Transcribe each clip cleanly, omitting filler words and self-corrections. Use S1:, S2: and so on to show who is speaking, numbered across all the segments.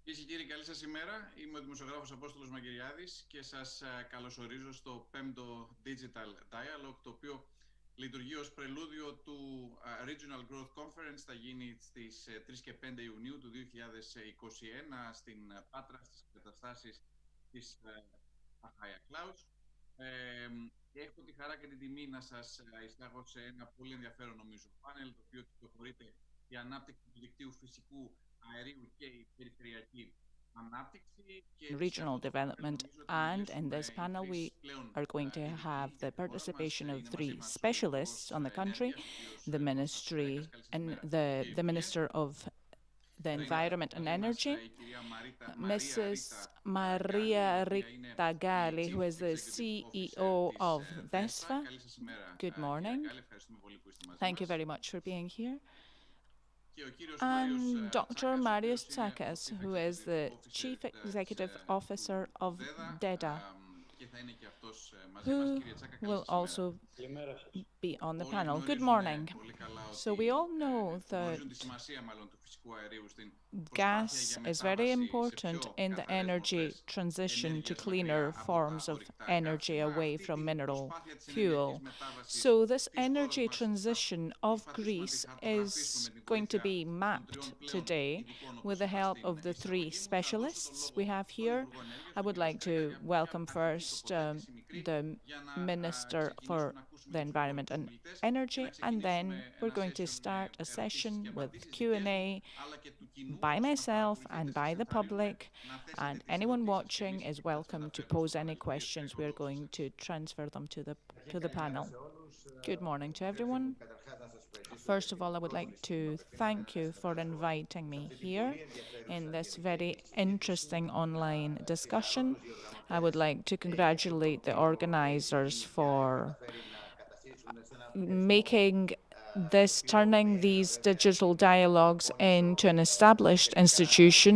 S1: Κυρίες και κύριοι, καλή σας ημέρα. Είμαι ο δημοσιογράφος Απόστολος Μαγειριάδης και σας καλωσορίζω στο 5ο Digital Dialogue, το οποίο λειτουργεί ως πρελούδιο του Regional Growth Conference. Θα γίνει στις 3 και 5 Ιουνίου του 2021 στην Πάτρα, στις εγκαταστάσεις της Αχάια Κλάους. Έχω τη χαρά και την τιμή να σας εισάγω σε ένα πολύ ενδιαφέρον νομίζω πάνελ, το οποίο κυκλοφορείται η ανάπτυξη του δικτύου φυσικού αερίου και η περιφερειακή
S2: regional development, and in this panel we are going to have the participation of three specialists on the country, the ministry and the Minister of the Environment and Energy, Mrs. Maria Rita Galli, who is the CEO of DESFA. Good morning. Thank you very much for being here. And Dr. Marios Tsakis, who is the Chief Executive Officer of DEDA, who will also be on the panel. Good morning. So we all know that gas is very important in the energy transition to cleaner forms of energy away from mineral fuel. So this energy transition of Greece is going to be mapped today with the help of the three specialists we have here. I would like to welcome first the Minister for the Environment and Energy, and then we're going to start a session with Q&A by myself and by the public, and anyone watching is welcome to pose any questions. We're going to transfer them to the panel. Good morning to everyone. First of all, I would like to thank you for inviting me here in this very interesting online discussion. I would like to congratulate the organizers for turning these digital dialogues into an established institution.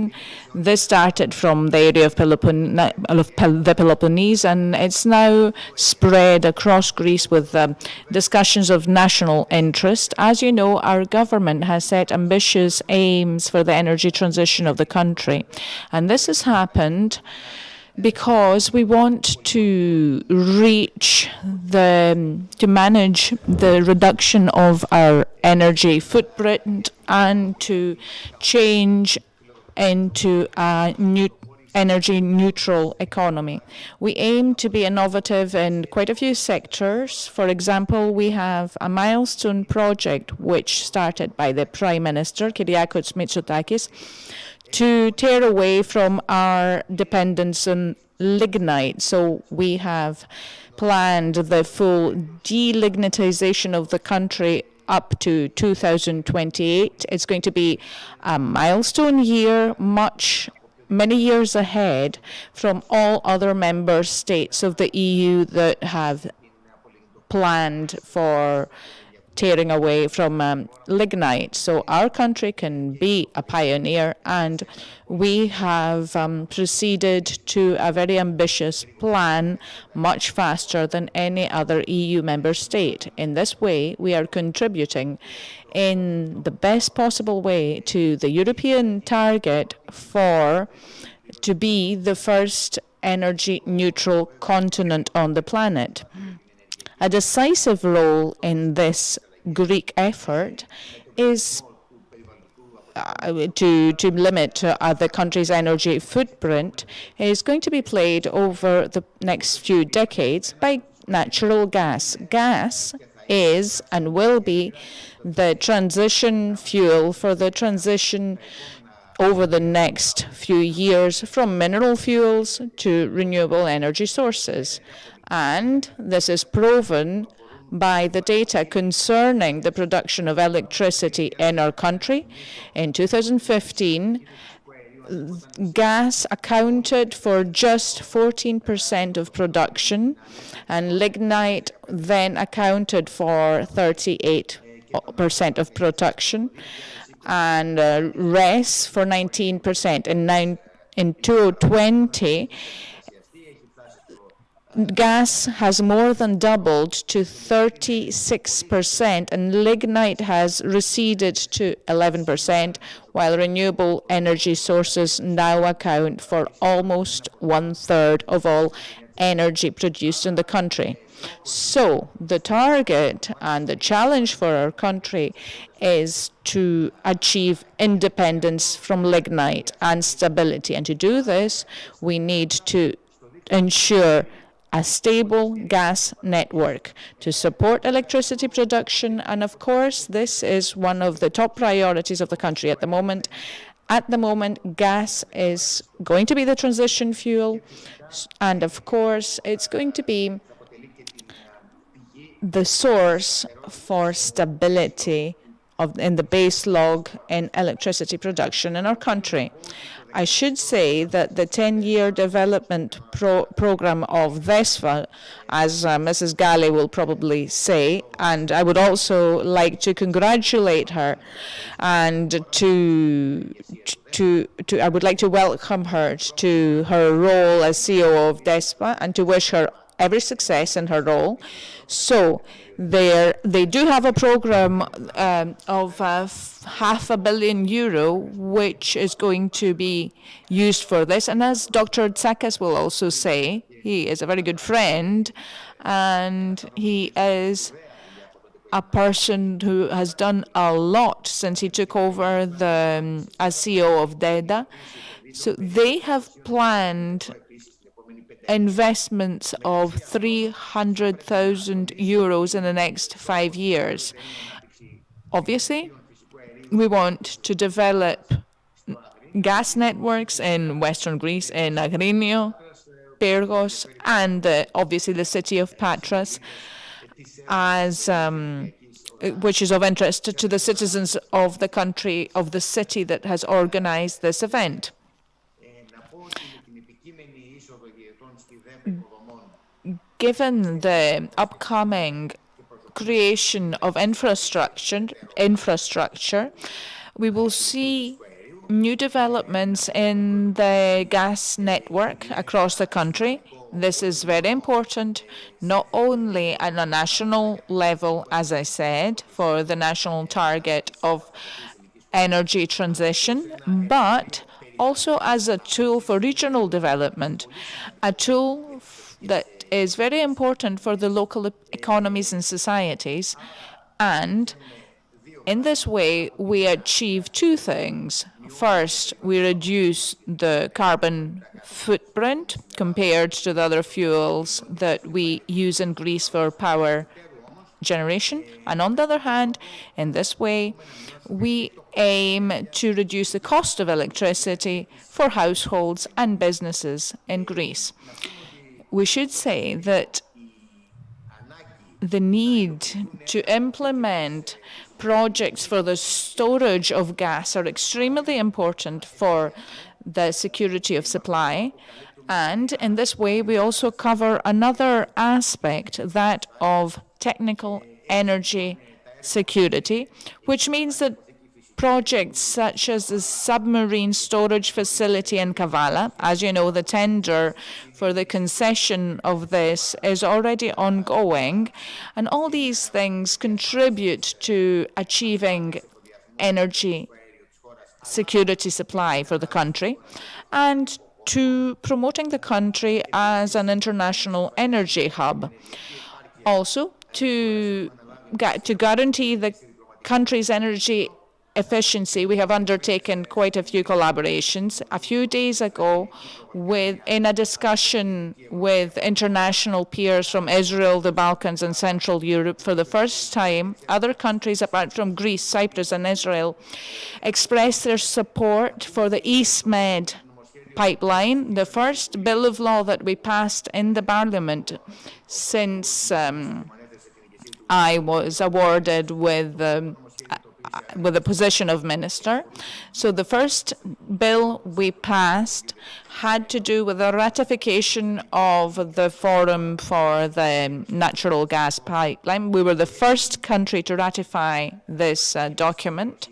S2: This started from the area of the Peloponnese, and it's now spread across Greece with discussions of national interest. As you know, our government has set ambitious aims for the energy transition of the country, and this has happened because we want to manage the reduction of our energy footprint and to change into a energy neutral economy. We aim to be innovative in quite a few sectors. For example, we have a milestone project which started by the Prime Minister, Kyriakos Mitsotakis, to tear away from our dependence on lignite. So we have planned the full delignitization of the country up to 2028. It's going to be a milestone year, many years ahead from all other member states of the EU that have planned for tearing away from lignite. So our country can be a pioneer, and we have proceeded to a very ambitious plan much faster than any other EU member state. In this way, we are contributing in the best possible way to the European target to be the first energy neutral continent on the planet. A decisive role in this Greek effort is to limit the country's energy footprint is going to be played over the next few decades by natural gas. Gas is and will be the transition fuel for the transition over the next few years from mineral fuels to renewable energy sources. And this is proven by the data concerning the production of electricity in our country. In 2015, gas accounted for just 14% of production, and lignite then accounted for 38% of production, and RES for 19%. In 2020, gas has more than doubled to 36%, and lignite has receded to 11%, while renewable energy sources now account for almost 1/3 of all energy produced in the country. So the target and the challenge for our country is to achieve independence from lignite and stability. And to do this, we need to ensure a stable gas network to support electricity production. And of course, this is one of the top priorities of the country at the moment. At the moment, gas is going to be the transition fuel. And of course, it's going to be the source for stability in the base load in electricity production in our country. I should say that the 10-year development program of DESFA, as Mrs. Galli will probably say, and I would also like to congratulate her and I would like to welcome her to her role as CEO of DESFA and to wish her every success in her role. So they do have a program of €500 million, which is going to be used for this. And as Dr. Tsakis will also say, he is a very good friend, and he is a person who has done a lot since he took over as CEO of DEDA. So they have planned investments of €300,000 in the next 5 years. Obviously, we want to develop gas networks in Western Greece, in Agrinio, Pyrgos, and obviously the city of Patras, which is of interest to the citizens of the country, of the city that has organized this event. Given the upcoming creation of infrastructure, we will see new developments in the gas network across the country. This is very important, not only at a national level, as I said, for the national target of energy transition, but also as a tool for regional development, a tool that is very important for the local economies and societies. And in this way, we achieve two things. First, we reduce the carbon footprint compared to the other fuels that we use in Greece for power generation. And on the other hand, in this way, we aim to reduce the cost of electricity for households and businesses in Greece. We should say that the need to implement projects for the storage of gas are extremely important for the security of supply. And in this way, we also cover another aspect, that of technical energy security, which means that projects such as the submarine storage facility in Kavala, as you know, the tender for the concession of this is already ongoing, and all these things contribute to achieving energy security supply for the country and to promoting the country as an international energy hub. Also, to guarantee the country's energy efficiency, we have undertaken quite a few collaborations. A few days ago, in a discussion with international peers from Israel, the Balkans, and Central Europe, for the first time, other countries apart from Greece, Cyprus, and Israel expressed their support for the EastMed pipeline, the first bill of law that we passed in the Parliament since I was awarded with the position of minister. So the first bill we passed had to do with the ratification of the Forum for the Natural Gas Pipeline. We were the first country to ratify this document,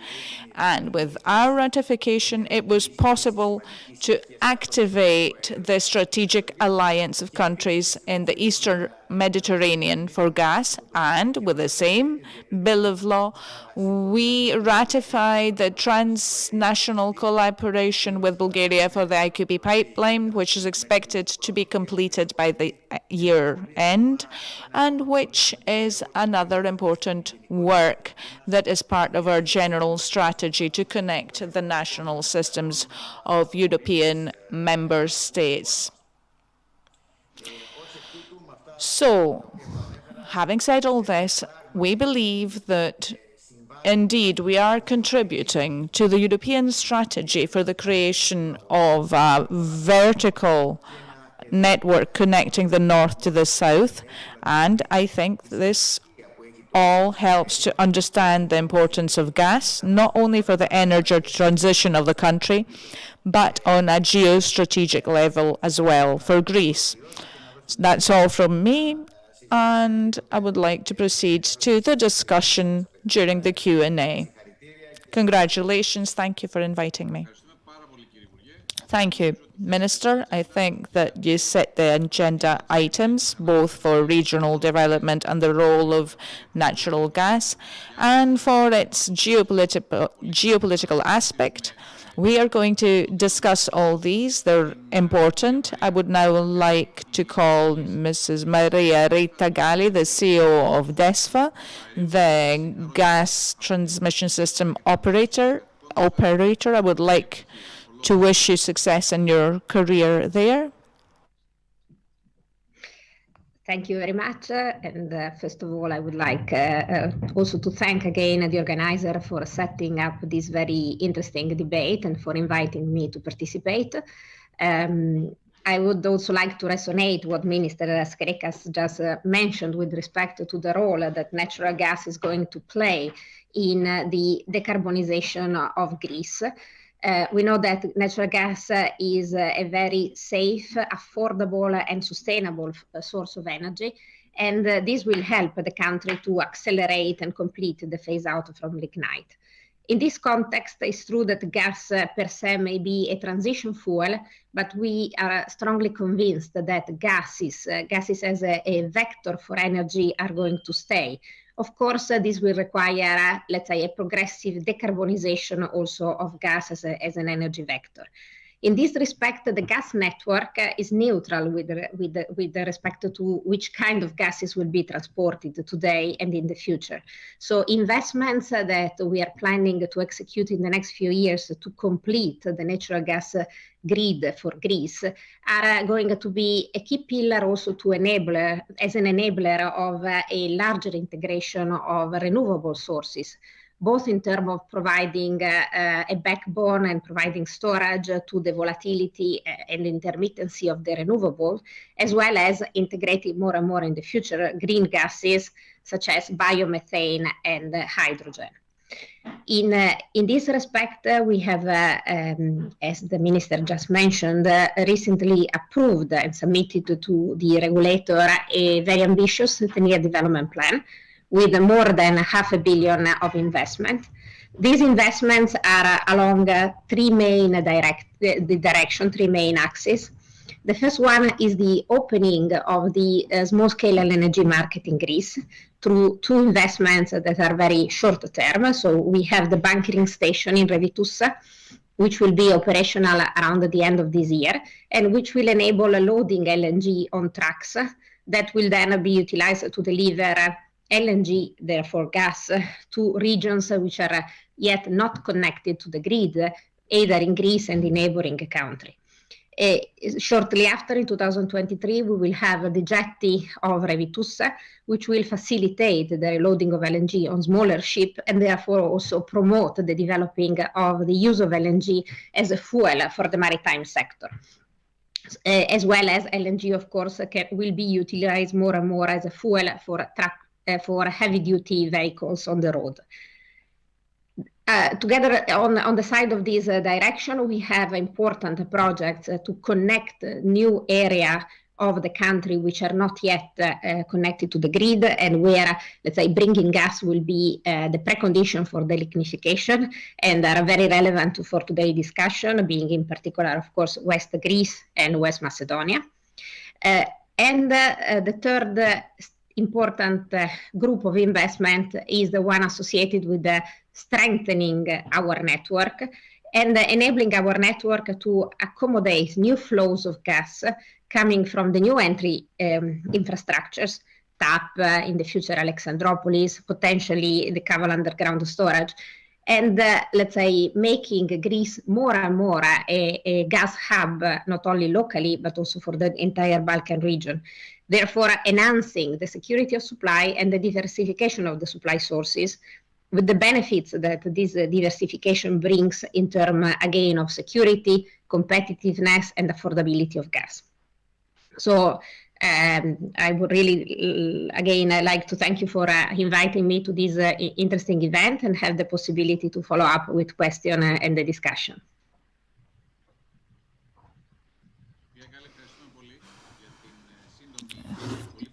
S2: and with our ratification, it was possible to activate the strategic alliance of countries in the Eastern Mediterranean for gas, and with the same bill of law, we ratified the transnational collaboration with Bulgaria for the IQP pipeline, which is expected to be completed by the year end, and which is another important work that is part of our general strategy to connect the national systems of European member states. So, having said all this, we believe that indeed we are contributing to the European strategy for the creation of a vertical network connecting the north to the south, and I think this all helps to understand the importance of gas, not only for the energy transition of the country, but on a geostrategic level as well for Greece. That's all from me, and I would like to proceed to the discussion during the Q&A. Congratulations. Thank you for inviting me. Thank you, Minister. I think that you set the agenda items, both for regional development and the role of natural gas, and for its geopolitical aspect. We are going to discuss all these. They're important. I would now like to call Mrs. Maria Rita Galli, the CEO of DESFA, the gas transmission system operator. I would like to wish you success in your career there.
S3: Thank you very much. And first of all, I would like also to thank again the organizer for setting up this very interesting debate and for inviting me to participate. I would also like to resonate what Minister Skrekas just mentioned with respect to the role that natural gas is going to play in the decarbonization of Greece. We know that natural gas is a very safe, affordable, and sustainable source of energy, and this will help the country to accelerate and complete the phase out from lignite. In this context, it's true that gas per se may be a transition fuel, but we are strongly convinced that gases as a vector for energy are going to stay. Of course, this will require, let's say, a progressive decarbonization also of gas as an energy vector. In this respect, the gas network is neutral with respect to which kind of gases will be transported today and in the future. So investments that we are planning to execute in the next few years to complete the natural gas grid for Greece are going to be a key pillar also to enable, as an enabler of a larger integration of renewable sources, both in terms of providing a backbone and providing storage to the volatility and intermittency of the renewable, as well as integrating more and more in the future green gases such as biomethane and hydrogen. In this respect, we have, as the Minister just mentioned, recently approved and submitted to the regulator a very ambitious 10-year development plan with more than $500 million of investment. These investments are along three main axes. The first one is the opening of the small-scale LNG market in Greece through two investments that are very short term. So we have the bunkering station in Revitussa, which will be operational around the end of this year, and which will enable loading LNG on trucks that will then be utilized to deliver LNG, therefore gas, to regions which are yet not connected to the grid, either in Greece and in neighboring country. Shortly after, in 2023, we will have the jetty of Revitussa, which will facilitate the reloading of LNG on smaller ships and therefore also promote the developing of the use of LNG as a fuel for the maritime sector. As well as LNG, of course, will be utilized more and more as a fuel for heavy-duty vehicles on the road. together on the side of this direction, we have important projects to connect new area of the country which are not yet connected to the grid, and where, let's say, bringing gas will be the precondition for the lignification, and are very relevant for today's discussion, being in particular, of course, West Greece and West Macedonia. And the third important group of investment is the one associated with the strengthening our network and enabling our network to accommodate new flows of gas coming from the new entry infrastructures, TAP, in the future Alexandroupolis, potentially the Kaval underground storage, and let's say making Greece more and more a gas hub, not only locally, but also for the entire Balkan region. Therefore, enhancing the security of supply and the diversification of the supply sources, with the benefits that this diversification brings in terms, again, of security, competitiveness, and affordability of gas. So I would really, again, I'd like to thank you for inviting me to this interesting event, and have the possibility to follow up with questions and the discussion.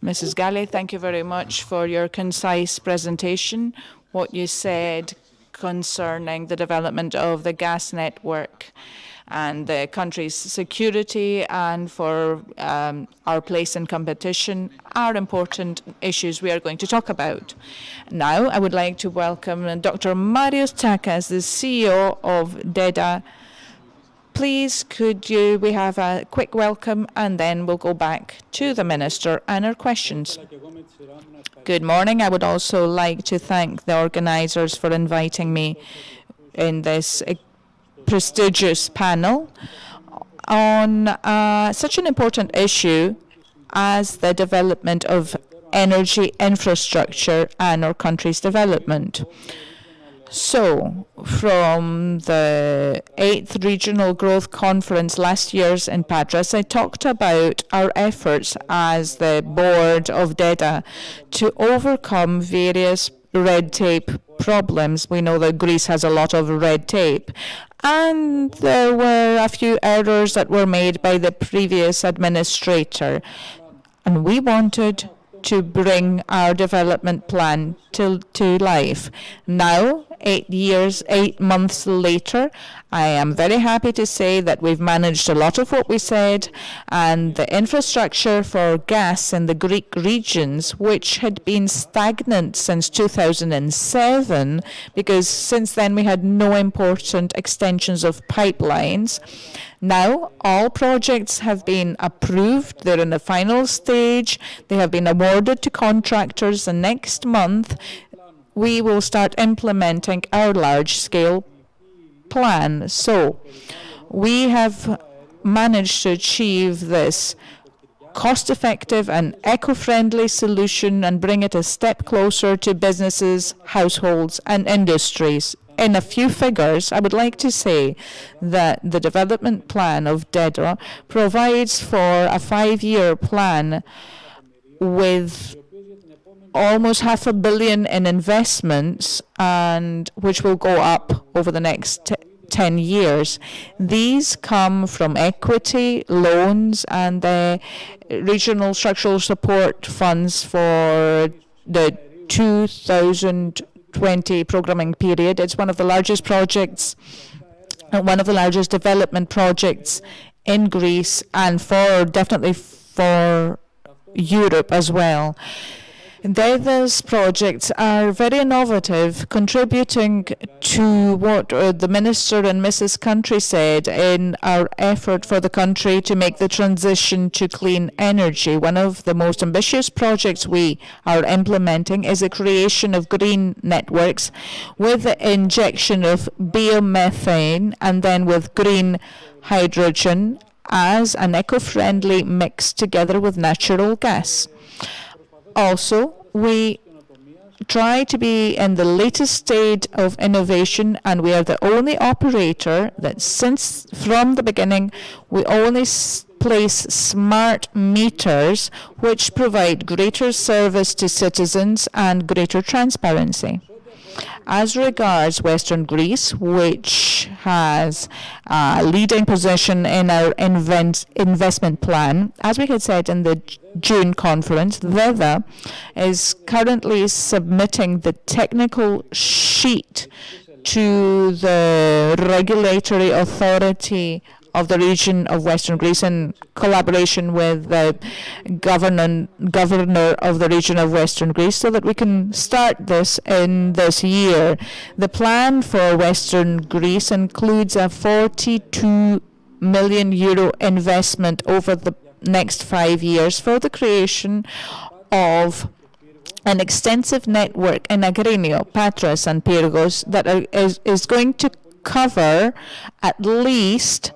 S2: Mrs. Galli, thank you very much for your concise presentation. What you said concerning the development of the gas network and the country's security, and for our place in competition, are important issues we are going to talk about. Now, I would like to welcome Dr. Marios Tsakas, the CEO of DEDA. Please, we have a quick welcome, and then we'll go back to the Minister and our questions. Good morning. I would also like to thank the organizers for inviting me in this prestigious panel on such an important issue as the development of energy infrastructure and our country's development. So, from the 8th Regional Growth Conference last year in Patras, I talked about our efforts as the board of DEDA to overcome various red tape problems. We know that Greece has a lot of red tape, and there were a few errors that were made by the previous administrator, and we wanted to bring our development plan to life. Now, 8 months later, I am very happy to say that we've managed a lot of what we said, and the infrastructure for gas in the Greek regions, which had been stagnant since 2007, because since then we had no important extensions of pipelines. Now, all projects have been approved. They're in the final stage. They have been awarded to contractors, and next month we will start implementing our large-scale plan. So we have managed to achieve this cost-effective and eco-friendly solution and bring it a step closer to businesses, households, and industries. In a few figures, I would like to say that the development plan of DEDA provides for a 5-year plan with almost $500 million in investments, and which will go up over the next 10 years. These come from equity, loans, and the regional structural support funds for the 2020 programming period. It's one of the largest projects, one of the largest development projects in Greece, and definitely for Europe as well. DEDA's projects are very innovative, contributing to what the Minister and Mrs. Country said in our effort for the country to make the transition to clean energy. One of the most ambitious projects we are implementing is the creation of green networks with the injection of biomethane and then with green hydrogen as an eco-friendly mix together with natural gas. Also, we try to be in the latest state of innovation, and we are the only operator that from the beginning, we only place smart meters which provide greater service to citizens and greater transparency. As regards Western Greece, which has a leading position in our investment plan, as we had said in the June conference, VEVA is currently submitting the technical sheet to the regulatory authority of the region of Western Greece in collaboration with the governor of the region of Western Greece so that we can start this in this year. The plan for Western Greece includes a 42 million euro investment over the next 5 years for the creation of an extensive network in Agrinio, Patras and Pyrgos that is going to cover at least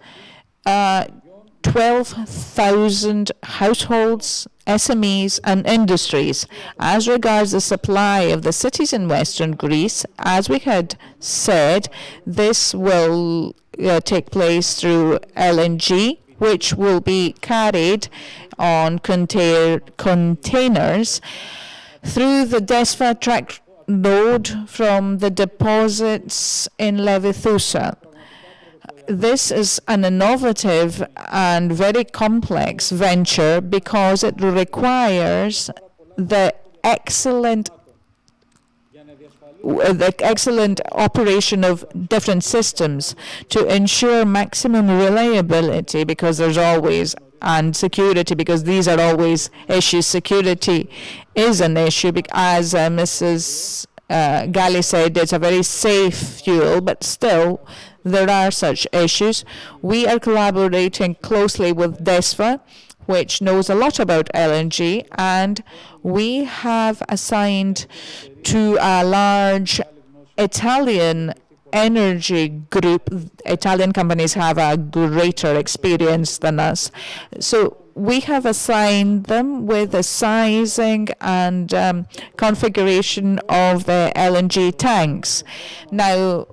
S2: 12,000 households, SMEs and industries. As regards the supply of the cities in Western Greece, as we had said, this will take place through LNG, which will be carried on containers through the DESFA track road from the deposits in Levithousa. This is an innovative and very complex venture because it requires the excellent operation of different systems to ensure maximum reliability, because there's always, and security, because these are always issues. Security is an issue, as Mrs. Galli said, it's a very safe fuel, but still there are such issues. We are collaborating closely with DESFA, which knows a lot about LNG, and we have assigned to a large Italian energy group. Italian companies have a greater experience than us. So we have assigned them with the sizing and configuration of the LNG tanks. Now,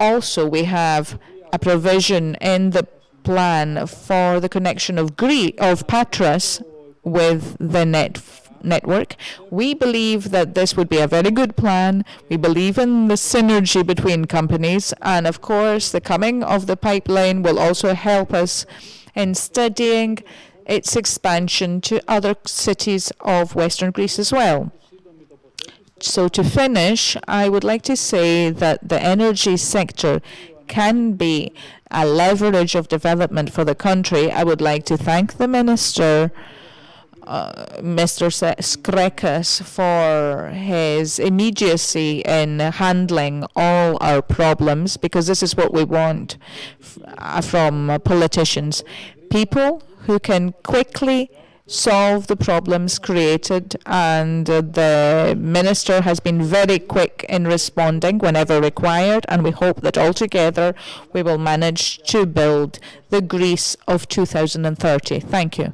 S2: also, we have a provision in the plan for the connection of Patras with the network. We believe that this would be a very good plan. We believe in the synergy between companies, and of course the coming of the pipeline will also help us in studying its expansion to other cities of Western Greece as well. So to finish, I would like to say that the energy sector can be a leverage of development for the country. I would like to thank the Minister, Mr. Skrekas, for his immediacy in handling all our problems, because this is what we want from politicians. People who can quickly solve the problems created, and the Minister has been very quick in responding whenever required, and we hope that altogether we will manage to build the Greece of 2030. Thank you.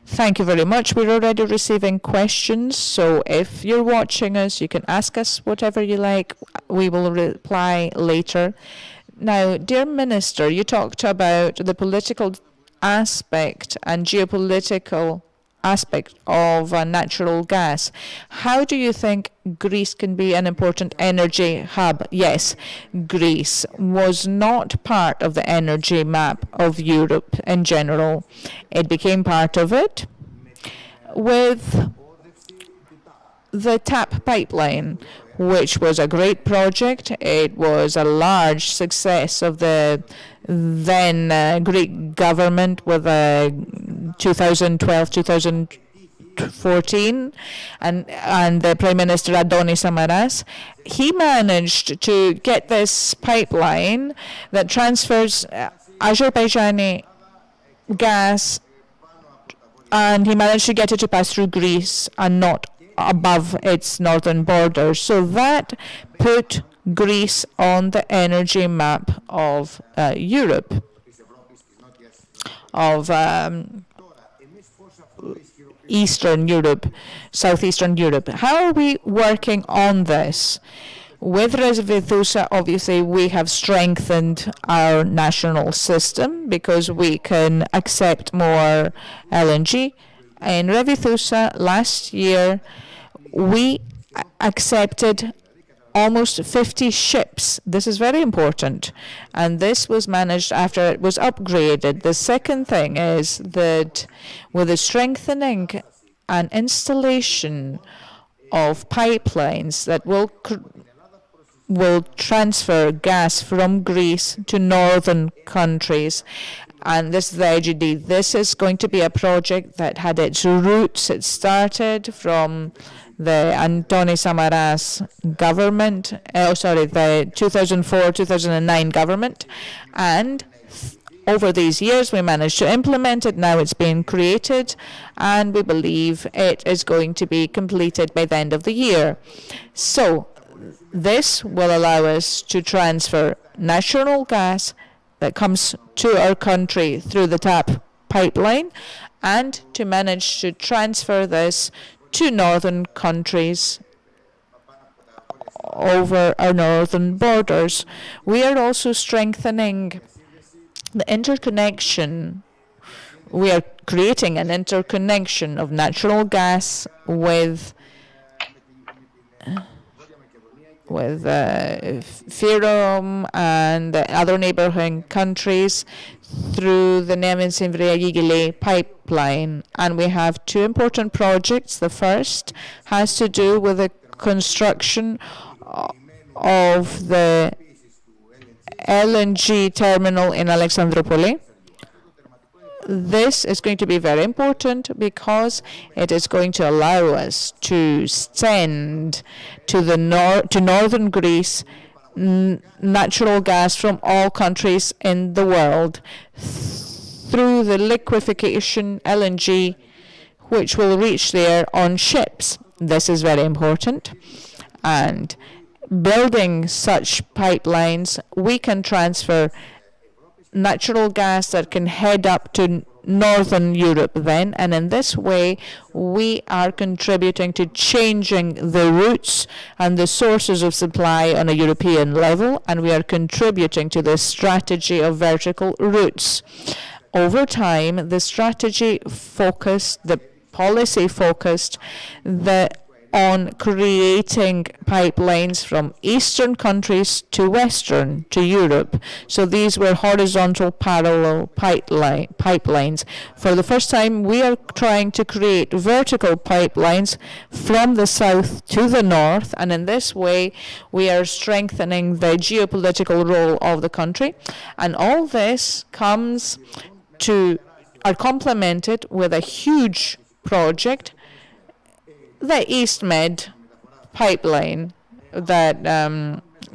S2: Thank you very much. We're already receiving questions, so if you're watching us, you can ask us whatever you like. We will reply later. Now, dear Minister, you talked about the political aspect and geopolitical aspect of natural gas. How do you think Greece can be an important energy hub? Yes, Greece was not part of the energy map of Europe in general. It became part of it with the TAP pipeline, which was a great project. It was a large success of the then Greek government with 2012-2014 and the Prime Minister Adonis Samaras. He managed to get this pipeline that transfers Azerbaijani gas, and he managed to get it to pass through Greece and not above its northern borders. So that put Greece on the energy map of Europe, of Eastern Europe, Southeastern Europe. How are we working on this? With Levithousa, obviously, we have strengthened our national system because we can accept more LNG. In Levithousa, last year, we accepted almost 50 ships. This is very important. And this was managed after it was upgraded. The second thing is that with the strengthening and installation of pipelines that will transfer gas from Greece to northern countries. And this is the IGD. This is going to be a project that had its roots. It started from the Antoni Samaras government, the 2004-2009 government. And over these years, we managed to implement it. Now it's being created, and we believe it is going to be completed by the end of the year. So this will allow us to transfer natural gas that comes to our country through the TAP pipeline and to manage to transfer this to northern countries over our northern borders. We are also strengthening the interconnection. We are creating an interconnection of natural gas with Fyrom and other neighboring countries through the Neamen-Simvria-Gigile pipeline. And we have two important projects. The first has to do with the construction of the LNG terminal in Alexandroupoli. This is going to be very important because it is going to allow us to send to northern Greece natural gas from all countries in the world through the liquefaction LNG, which will reach there on ships. This is very important. And building such pipelines, we can transfer natural gas that can head up to northern Europe then, and in this way we are contributing to changing the routes and the sources of supply on a European level, and we are contributing to the strategy of vertical routes. Over time, the strategy focused, the policy focused on creating pipelines from eastern countries to western, to Europe. So these were horizontal parallel pipelines. For the first time, we are trying to create vertical pipelines from the south to the north, and in this way, we are strengthening the geopolitical role of the country. And all this are complemented with a huge project, the EastMed pipeline, that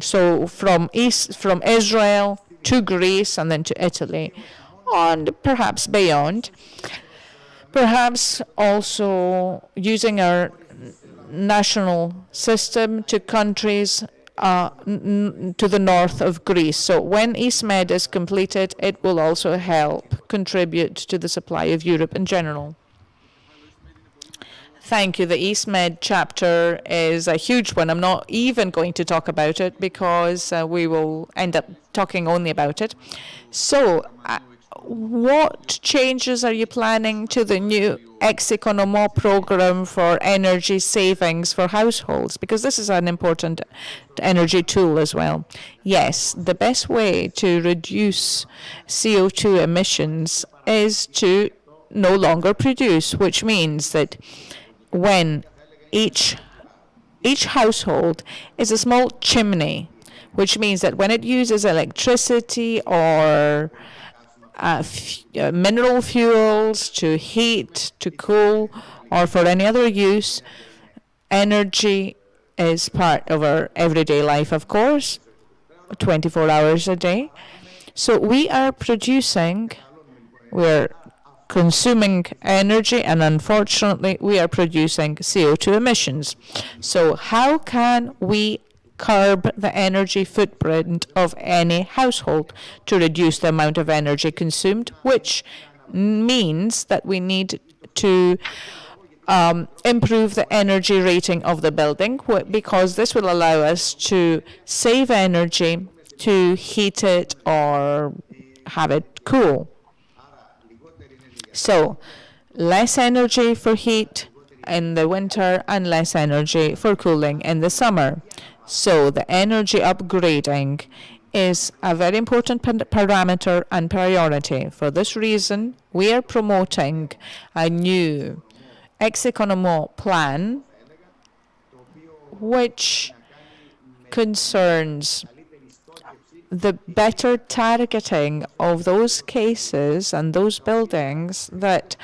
S2: so from Israel to Greece and then to Italy, and perhaps beyond. Perhaps also using our national system to countries to the north of Greece. So when EastMed is completed, it will also help contribute to the supply of Europe in general. Thank you. The EastMed chapter is a huge one. I'm not even going to talk about it because we will end up talking only about it. So what changes are you planning to the new Execonomo program for energy savings for households? Because this is an important energy tool as well. Yes, the best way to reduce CO2 emissions is to no longer produce, which means that when each household is a small chimney, which means that when it uses electricity or mineral fuels to heat, to cool, or for any other use, energy is part of our everyday life, of course, 24 hours a day. So we're consuming energy, and unfortunately we are producing CO2 emissions. So how can we curb the energy footprint of any household to reduce the amount of energy consumed, which means that we need to improve the energy rating of the building, because this will allow us to save energy to heat it or have it cool. So less energy for heat in the winter and less energy for cooling in the summer. So the energy upgrading is a very important parameter and priority. For this reason, we are promoting a new ex-economo plan which concerns the better targeting of those cases and those buildings that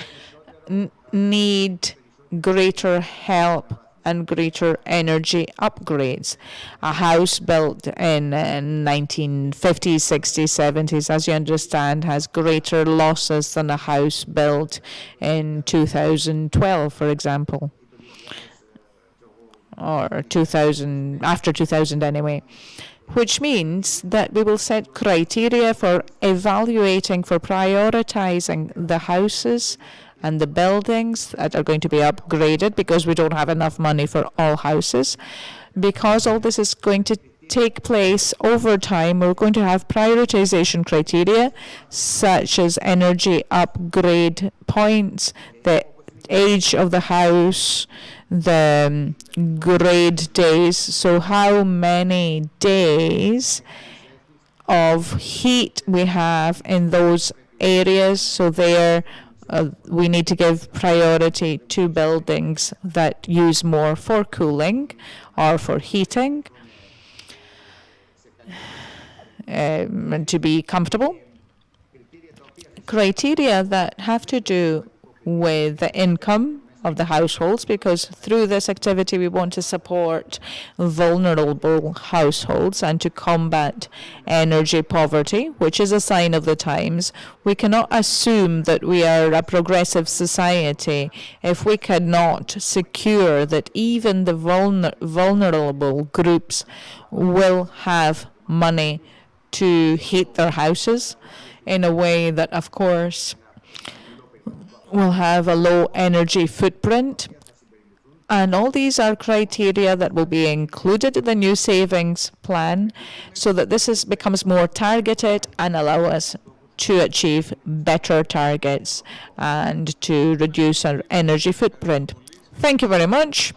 S2: need greater help and greater energy upgrades. A house built in 1950s, 60s, 70s, as you understand, has greater losses than a house built in 2012, for example, or 2000, after 2000 anyway. Which means that we will set criteria for evaluating, for prioritizing the houses and the buildings that are going to be upgraded, because we don't have enough money for all houses. Because all this is going to take place over time, we're going to have prioritization criteria such as energy upgrade points, the age of the house, the grade days, so how many days of heat we have in those areas. So there we need to give priority to buildings that use more for cooling or for heating and to be comfortable. Criteria that have to do with the income of the households, because through this activity we want to support vulnerable households and to combat energy poverty, which is a sign of the times. We cannot assume that we are a progressive society if we cannot secure that even the vulnerable groups will have money to heat their houses in a way that, of course, will have a low energy footprint. And all these are criteria that will be included in the new savings plan so that this becomes more targeted and allow us to achieve better targets and to reduce our energy footprint. Thank you very much.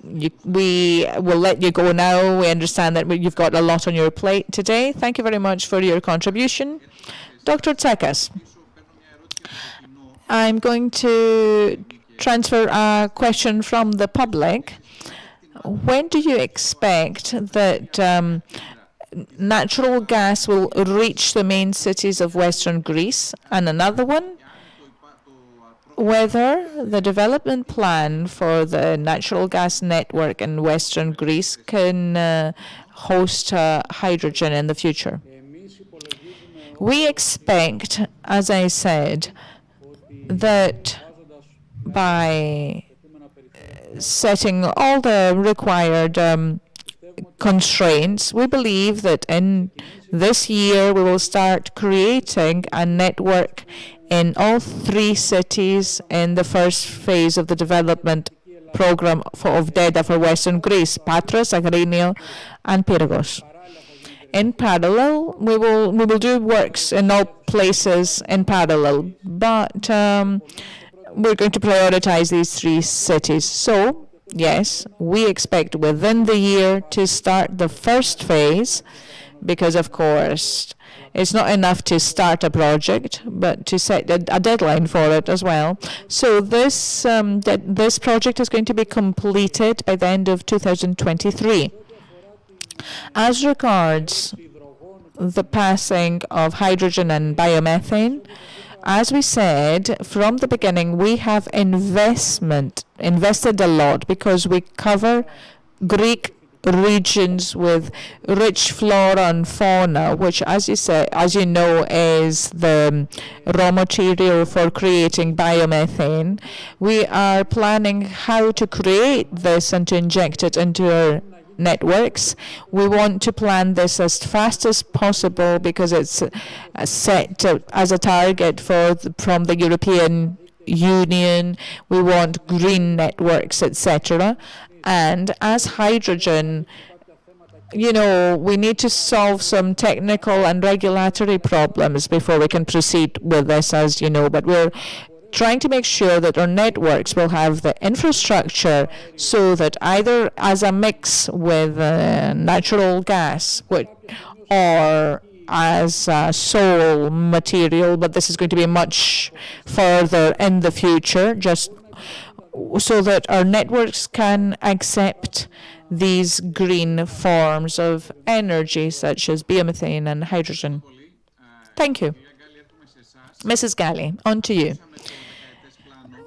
S2: We will let you go now. We understand that you've got a lot on your plate today. Thank you very much for your contribution. Dr. Tsakas. I'm going to transfer a question from the public. When do you expect that natural gas will reach the main cities of Western Greece? And another one, whether the development plan for the natural gas network in Western Greece can host hydrogen in the future. We expect, as I said, that by setting all the required constraints, we believe that in this year we will start creating a network in all 3 cities in the first phase of the development program of DEDA for Western Greece, Patras, Agrinio, and Pyrgos. In parallel, we will do works in all places in parallel, but we're going to prioritize these 3 cities. So, yes, we expect within the year to start the first phase, because of course it's not enough to start a project, but to set a deadline for it as well. So this project is going to be completed by the end of 2023. As regards the passing of hydrogen and biomethane, as we said from the beginning, we have invested a lot because we cover Greek regions with rich flora and fauna, which, as you know, is the raw material for creating biomethane. We are planning how to create this and to inject it into our networks. We want to plan this as fast as possible because it's set as a target from the European Union. We want green networks, etc. And as hydrogen, we need to solve some technical and regulatory problems before we can proceed with this, as you know. But we're trying to make sure that our networks will have the infrastructure so that either as a mix with natural gas or as a sole material, but this is going to be much further in the future, just so that our networks can accept these green forms of energy, such as biomethane and hydrogen. Thank you. Mrs. Galli, on to you.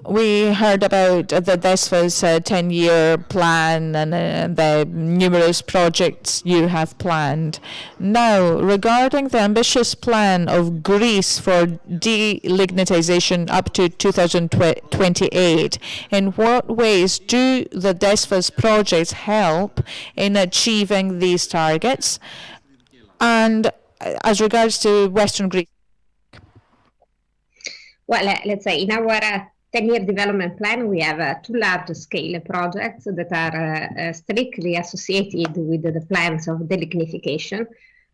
S2: We heard about the DESFA's 10-year plan and the numerous projects you have planned. Now, regarding the ambitious plan of Greece for delignitization up to 2028, in what ways do the DESFA's projects help in achieving these targets? And as regards to Western Greece?
S3: Well, let's say in our 10-year development plan, we have two large-scale projects that are strictly associated with the plans of delignification.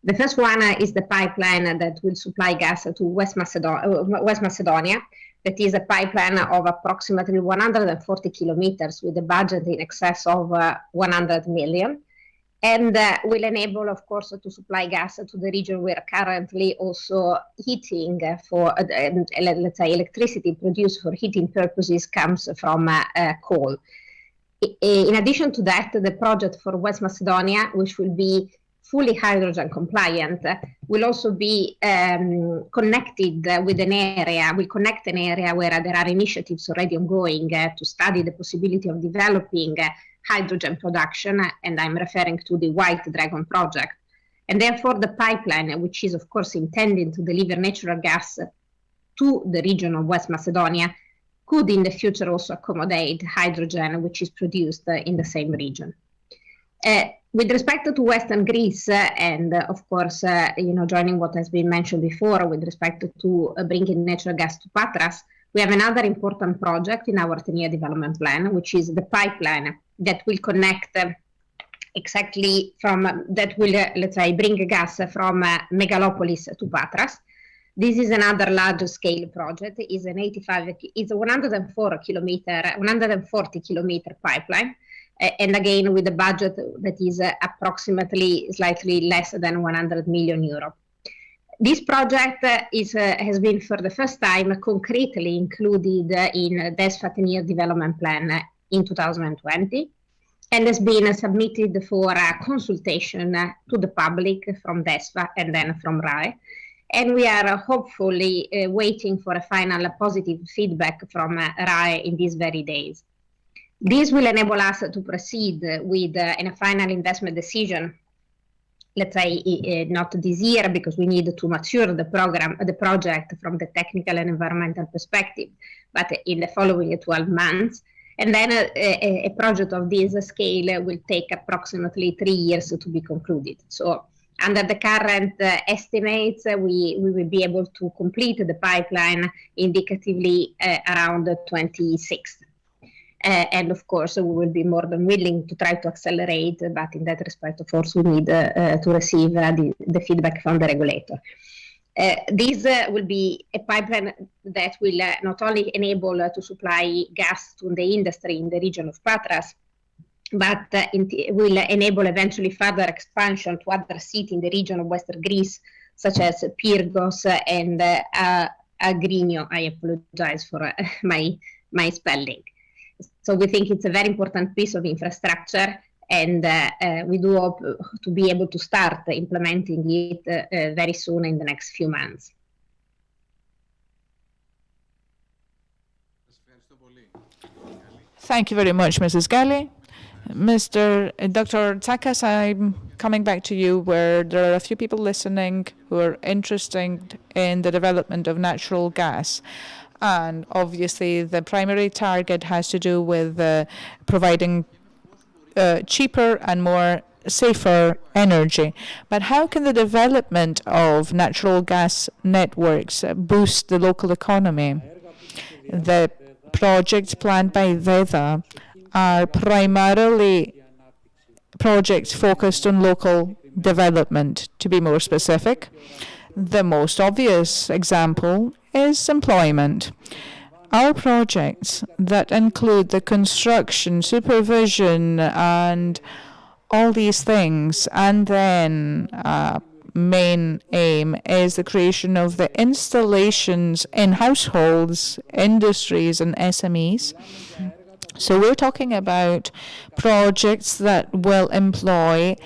S3: The first one is the pipeline that will supply gas to West Macedonia. That is a pipeline of approximately 140 kilometers with a budget in excess of 100 million. And will enable, of course, to supply gas to the region where currently also heating for, let's say, electricity produced for heating purposes comes from coal. In addition to that, the project for West Macedonia, which will be fully hydrogen compliant, will also be connected with an area, will connect an area where there are initiatives already ongoing to study the possibility of developing hydrogen production, and I'm referring to the White Dragon project. And therefore the pipeline, which is of course intended to deliver natural gas to the region of West Macedonia, could in the future also accommodate hydrogen, which is produced in the same region. With respect to Western Greece, and of course, joining what has been mentioned before with respect to bringing natural gas to Patras, we have another important project in our 10-year development plan, which is the pipeline that will connect that will, let's say, bring gas from Megalopolis to Patras. This is another large-scale project. It's a 140 kilometer pipeline, and again with a budget that is approximately slightly less than 100 million euro. This project has been for the first time concretely included in DESFA 10-year development plan in 2020, and has been submitted for consultation to the public from DESFA and then from RAE. And we are hopefully waiting for a final positive feedback from RAE in these very days. This will enable us to proceed with a final investment decision, let's say not this year because we need to mature the project from the technical and environmental perspective, but in the following 12 months. And then a project of this scale will take approximately 3 years to be concluded. So under the current estimates, we will be able to complete the pipeline indicatively around 26. And of course, we will be more than willing to try to accelerate, but in that respect, of course, we need to receive the feedback from the regulator. This will be a pipeline that will not only enable to supply gas to the industry in the region of Patras, but will enable eventually further expansion to other cities in the region of Western Greece, such as Pyrgos and Agrinio. I apologize for my spelling. So we think it's a very important piece of infrastructure, and we do hope to be able to start implementing it very soon in the next few months.
S2: Thank you very much, Mrs. Galli. Dr. Tsakas, I'm coming back to you, where there are a few people listening who are interested in the development of natural gas. And obviously, the primary target has to do with providing cheaper and more safer energy. But how can the development of natural gas networks boost the local economy? The projects planned by VEDA are primarily projects focused on local development. To be more specific, the most obvious example is employment. our projects that include the construction, supervision, and all these things, and then main aim is the creation of the installations in households, industries, and SMEs. So we're talking about projects that will employ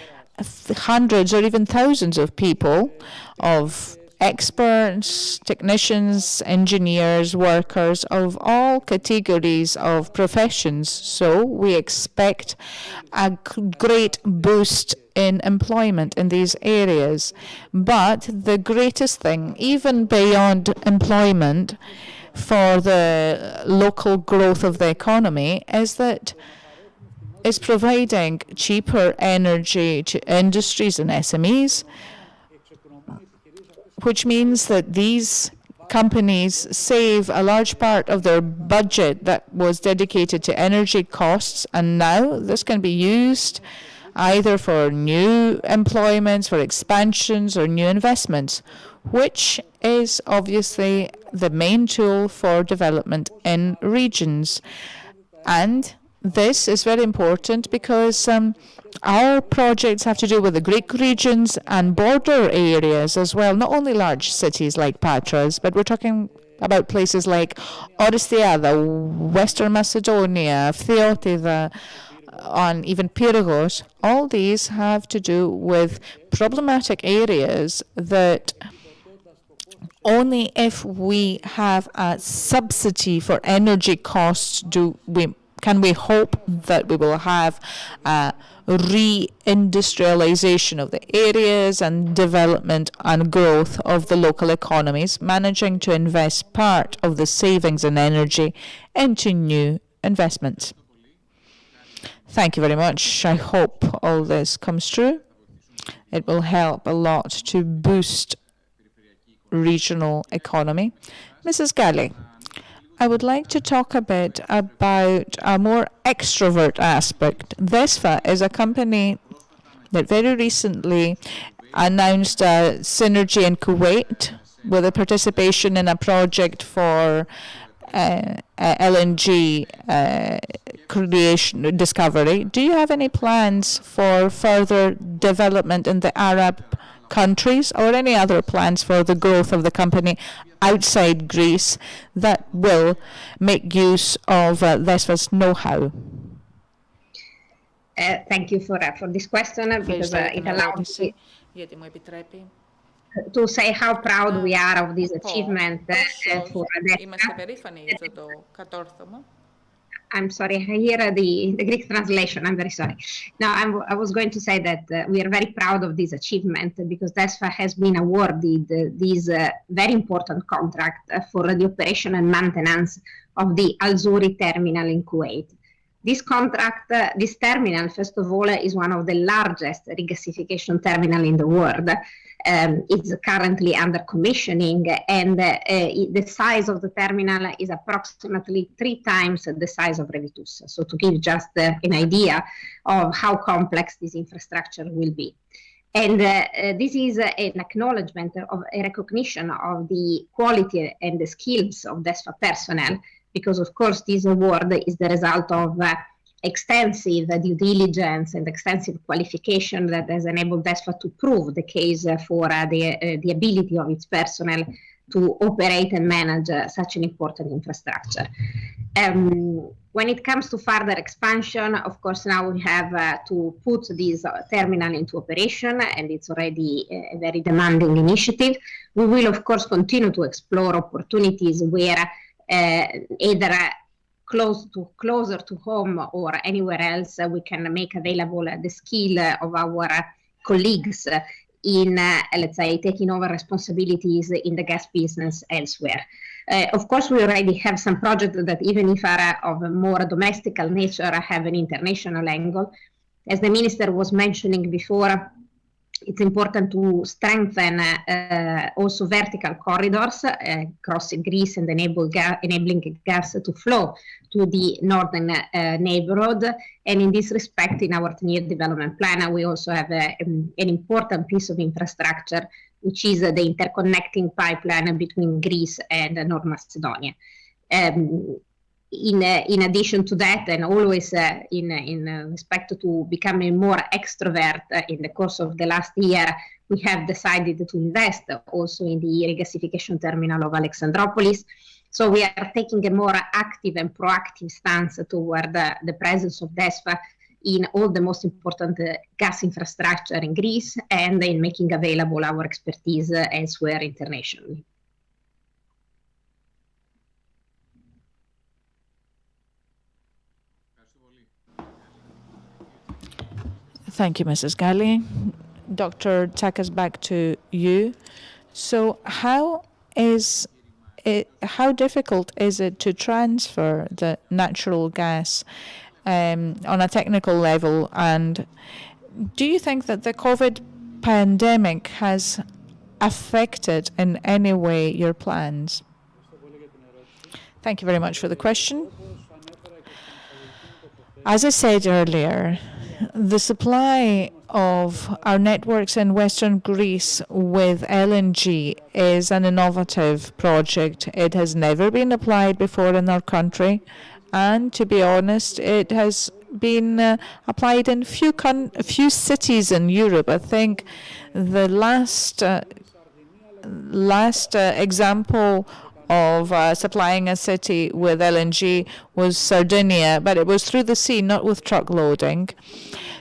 S2: hundreds or even thousands of people, of experts, technicians, engineers, workers of all categories of professions. So we expect a great boost in employment in these areas. But the greatest thing, even beyond employment, for the local growth of the economy is that it's providing cheaper energy to industries and SMEs, which means that these companies save a large part of their budget that was dedicated to energy costs, and now this can be used either for new employments, for expansions, or new investments, which is obviously the main tool for development in regions. And this is very important because our projects have to do with the Greek regions and border areas as well, not only large cities like Patras, but we're talking about places like Orestiada, Western Macedonia, Phthiotida, and even Pyrgos. All these have to do with problematic areas that only if we have a subsidy for energy costs can we hope that we will have a re-industrialization of the areas and development and growth of the local economies, managing to invest part of the savings in energy into new investments. Thank you very much. I hope all this comes true. It will help a lot to boost regional economy. Mrs. Galli, I would like to talk a bit about a more extrovert aspect. DESFA is a company that very recently announced a synergy in Kuwait with a participation in a project for LNG creation discovery. Do you have any plans for further development in the Arab countries or any other plans for the growth of the company outside Greece that will make use of DESFA's know-how?
S3: Thank you for this question because it allows me to say how proud we are of this achievement for DESFA. I'm sorry, I hear the Greek translation. I'm very sorry. Now, I was going to say that we are very proud of this achievement because DESFA has been awarded this very important contract for the operation and maintenance of the Al Zouri terminal in Kuwait. This contract, this terminal, first of all, is one of the largest regasification terminal in the world. It's currently under commissioning, and the size of the terminal is approximately 3 times the size of Revitus. So to give just an idea of how complex this infrastructure will be. And this is an acknowledgement of a recognition of the quality and the skills of DESFA personnel, because of course this award is the result of extensive due diligence and extensive qualification that has enabled DESFA to prove the case for the ability of its personnel to operate and manage such an important infrastructure. When it comes to further expansion, of course, now we have to put this terminal into operation, and it's already a very demanding initiative. We will, of course, continue to explore opportunities where either closer to home or anywhere else we can make available the skill of our colleagues in, let's say, taking over responsibilities in the gas business elsewhere. Of course, we already have some projects that, even if are of a more domestic nature, have an international angle. As the minister was mentioning before, it's important to strengthen also vertical corridors across Greece and enabling gas to flow to the northern neighborhood. And in this respect, in our 10-year development plan, we also have an important piece of infrastructure, which is the interconnecting pipeline between Greece and North Macedonia. In addition to that, and always in respect to becoming more extrovert in the course of the last year, we have decided to invest also in the regasification terminal of Alexandroupolis. So we are taking a more active and proactive stance toward the presence of DESFA in all the most important gas infrastructure in Greece and in making available our expertise elsewhere internationally.
S2: Thank you, Mrs. Galli. Dr. Tsakos, back to you. So how difficult is it to transfer the natural gas on a technical level? And do you think that the COVID pandemic has affected in any way your plans? Thank you very much for the question. As I said earlier, the supply of our networks in Western Greece with LNG is an innovative project. It has never been applied before in our country, and to be honest, it has been applied in few cities in Europe. I think the last example of supplying a city with LNG was Sardinia, but it was through the sea, not with truck loading.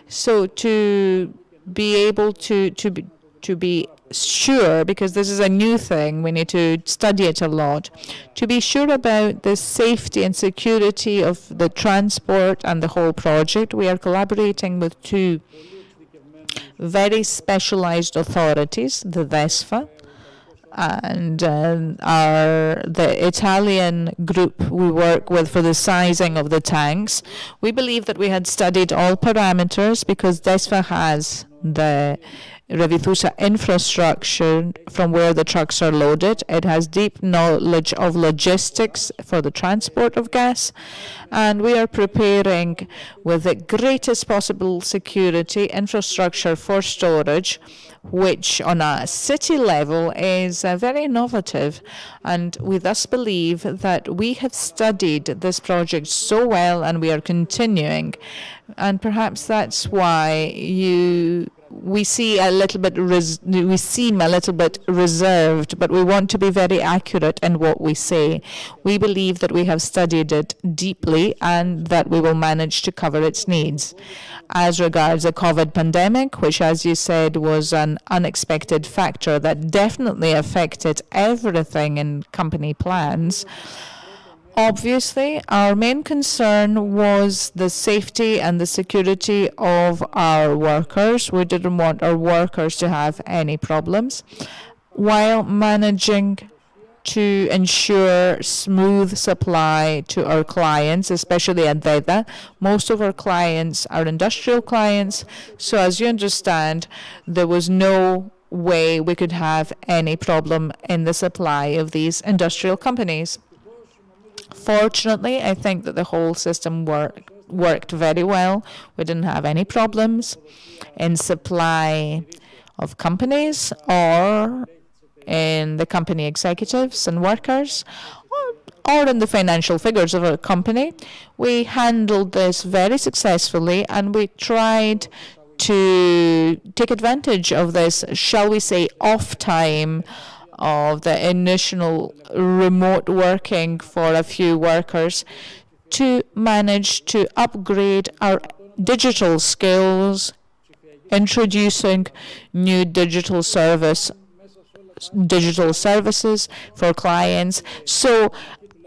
S2: So to be able to be sure, because this is a new thing, we need to study it a lot, to be sure about the safety and security of the transport and the whole project, we are collaborating with two very specialized authorities, the DESFA and the Italian group we work with for the sizing of the tanks. We believe that we had studied all parameters because DESFA has the Revithousa infrastructure from where the trucks are loaded. It has deep knowledge of logistics for the transport of gas, and we are preparing with the greatest possible security infrastructure for storage, which on a city level is very innovative. And we thus believe that we have studied this project so well, and we are continuing. And perhaps that's why we seem a little bit reserved, but we want to be very accurate in what we say. We believe that we have studied it deeply and that we will manage to cover its needs. As regards the COVID pandemic, which, as you said, was an unexpected factor that definitely affected everything in company plans, obviously, our main concern was the safety and the security of our workers. We didn't want our workers to have any problems, while managing to ensure smooth supply to our clients, especially at DEDA. Most of our clients are industrial clients, so as you understand, there was no way we could have any problem in the supply of these industrial companies. Fortunately, I think that the whole system worked very well. We didn't have any problems in supply of companies or in the company executives and workers or in the financial figures of our company. We handled this very successfully, and we tried to take advantage of this, shall we say, off time of the initial remote working for a few workers to manage to upgrade our digital skills, introducing new digital services for clients. So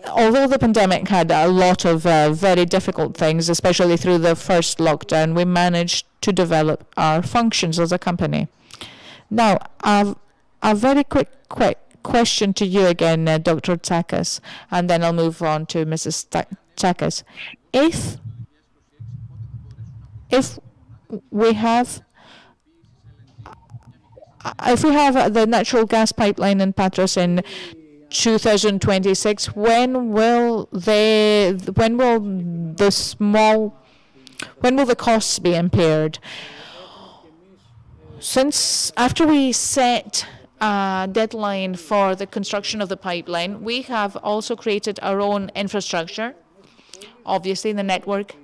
S2: although the pandemic had a lot of very difficult things, especially through the first lockdown, we managed to develop our functions as a company. Now, a very quick question to you again, Dr. Tsakos, and then I'll move on to Mrs. Tsakos. If we have the natural gas pipeline in Patras in 2026, when will the costs be impaired? Since after we set deadline for the construction of the pipeline. We have also created our own infrastructure. Obviously, the network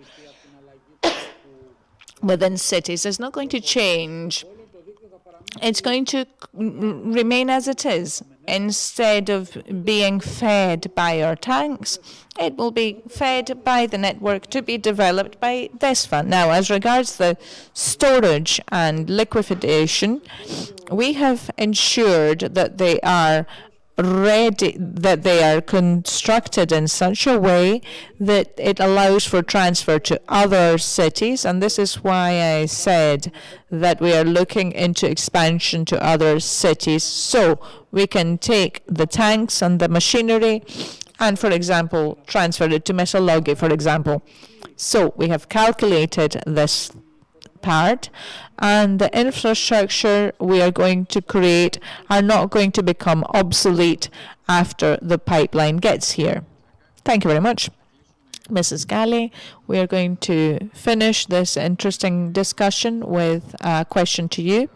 S2: within cities is not going to change. It's going to remain as it is. Instead of being fed by our tanks, it will be fed by the network to be developed by DESFA. Now, as regards the storage and liquefaction, we have ensured that they are ready, that they are constructed in such a way that it allows for transfer to other cities, and this is why I said that we are looking into expansion to other cities, so we can take the tanks and the machinery and, for example, transfer it to Mesologi, for example. So we have calculated this part, and the infrastructure we are going to create are not going to become obsolete after the pipeline gets here. Thank you very much, Mrs. Galli. We are going to finish this interesting discussion with a question to you.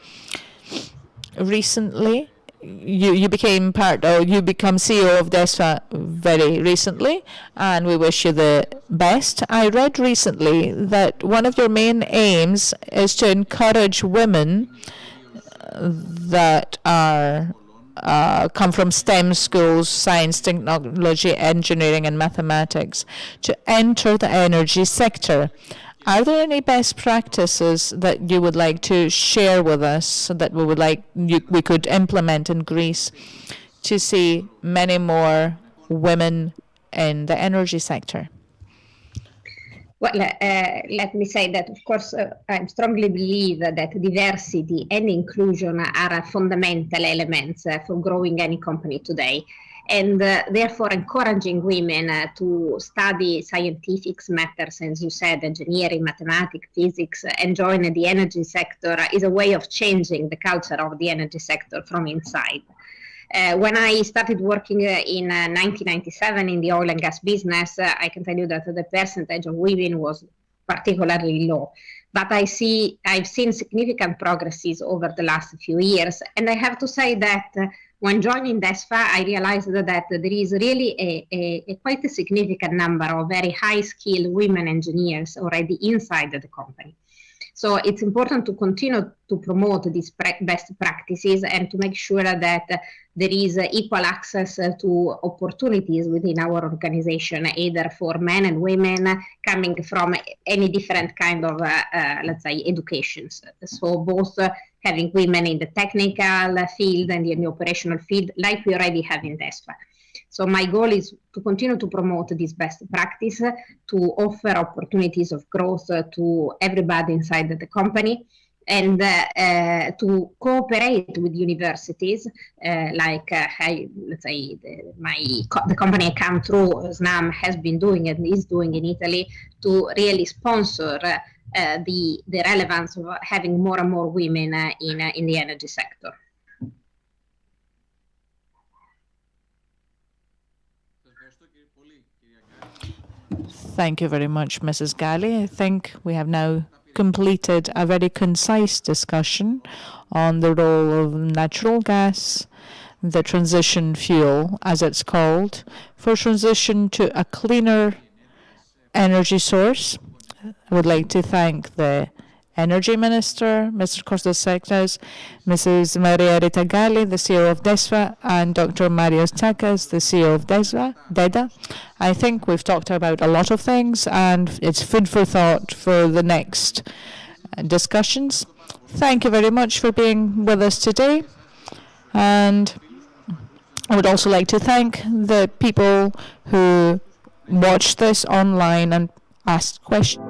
S2: Recently, you become CEO of DESFA very recently, and we wish you the best. I read recently that one of your main aims is to encourage women that are come from STEM schools, science, technology, engineering, and mathematics, to enter the energy sector. Are there any best practices that you would like to share with us that we could implement in Greece to see many more women in the energy sector?
S3: Well, let me say that, of course, I strongly believe that diversity and inclusion are fundamental elements for growing any company today. And therefore encouraging women to study scientific matters, as you said, engineering, mathematics, physics, and join the energy sector is a way of changing the culture of the energy sector from inside. When I started working in 1997 in the oil and gas business, I can tell you that the percentage of women was particularly low. But I've seen significant progresses over the last few years. And I have to say that when joining DESFA, I realized that there is really a quite a significant number of very high-skilled women engineers already inside the company. So it's important to continue to promote these best practices and to make sure that there is equal access to opportunities within our organization, either for men and women coming from any different kind of, let's say, educations. So both having women in the technical field and in the operational field, like we already have in DESFA. So my goal is to continue to promote this best practice, to offer opportunities of growth to everybody inside the company, and to cooperate with universities, let's say the company I come through, SNAM, has been doing and is doing in Italy, to really sponsor the relevance of having more and more women in the energy sector.
S2: Thank you very much, Mrs. Galli. I think we have now completed a very concise discussion on the role of natural gas, the transition fuel, as it's called, for transition to a cleaner energy source. I would like to thank the Energy Minister, Mr. Kostas Sektas, Mrs. Maria Rita Galli, the CEO of DESFA, and Dr. Marios Tsakas, the CEO of DEDA. I think we've talked about a lot of things, and it's food for thought for the next discussions. Thank you very much for being with us today. And I would also like to thank the people who watched this online and asked questions.